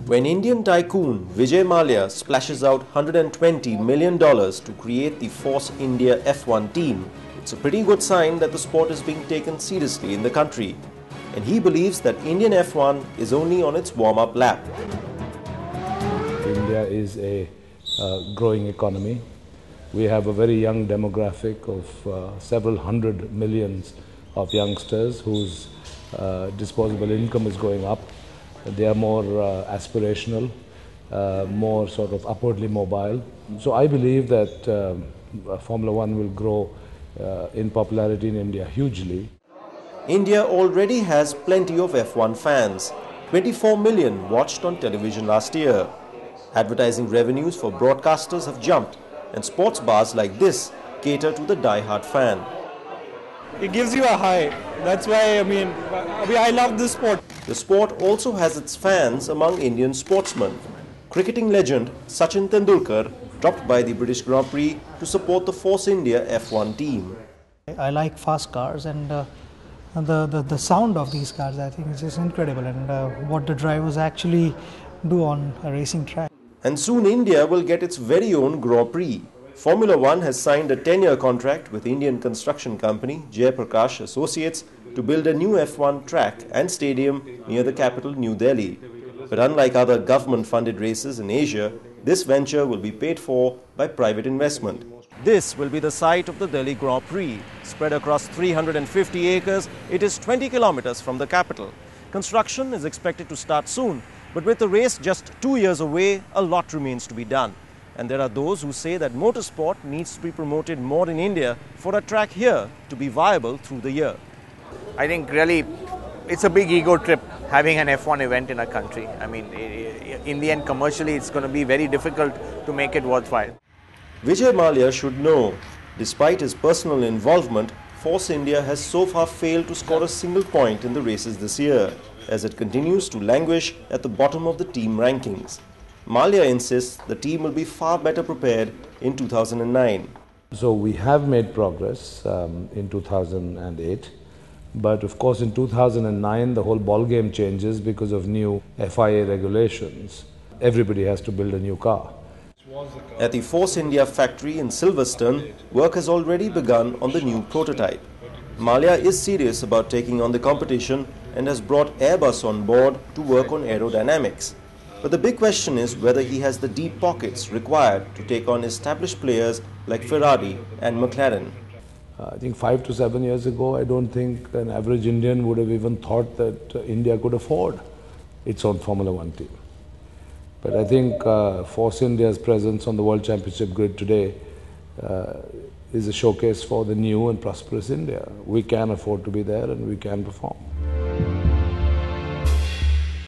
When Indian tycoon Vijay Mallya splashes out $120 million to create the Force India F1 team, it's a pretty good sign that the sport is being taken seriously in the country. And he believes that Indian F1 is only on its warm-up lap. India is a growing economy. We have a very young demographic of several hundred millions of youngsters whose disposable income is going up. They are more aspirational, more sort of upwardly mobile. So I believe that Formula One will grow in popularity in India hugely. India already has plenty of F1 fans. 24 million watched on television last year. Advertising revenues for broadcasters have jumped, and sports bars like this cater to the die-hard fan. It gives you a high. That's why, I love this sport. The sport also has its fans among Indian sportsmen. Cricketing legend Sachin Tendulkar dropped by the British Grand Prix to support the Force India F1 team. I like fast cars, and the sound of these cars, I think, is just incredible, and what the drivers actually do on a racing track. And soon India will get its very own Grand Prix. Formula One has signed a 10-year contract with Indian construction company Jai Prakash Associates to build a new F1 track and stadium near the capital New Delhi. But unlike other government-funded races in Asia, this venture will be paid for by private investment. This will be the site of the Delhi Grand Prix. Spread across 350 acres, it is 20 kilometers from the capital. Construction is expected to start soon, but with the race just 2 years away, a lot remains to be done. And there are those who say that motorsport needs to be promoted more in India for a track here to be viable through the year. I think really it's a big ego trip having an F1 event in a country. In the end, commercially, it's going to be very difficult to make it worthwhile. Vijay Mallya should know, despite his personal involvement, Force India has so far failed to score a single point in the races this year, as it continues to languish at the bottom of the team rankings. Mallya insists the team will be far better prepared in 2009. So we have made progress in 2008, but of course in 2009 the whole ball game changes because of new FIA regulations. Everybody has to build a new car. At the Force India factory in Silverstone, work has already begun on the new prototype. Mallya is serious about taking on the competition and has brought Airbus on board to work on aerodynamics. But the big question is whether he has the deep pockets required to take on established players like Ferrari and McLaren. I think 5 to 7 years ago, I don't think an average Indian would have even thought that India could afford its own Formula One team. But I think Force India's presence on the World Championship grid today is a showcase for the new and prosperous India. We can afford to be there and we can perform.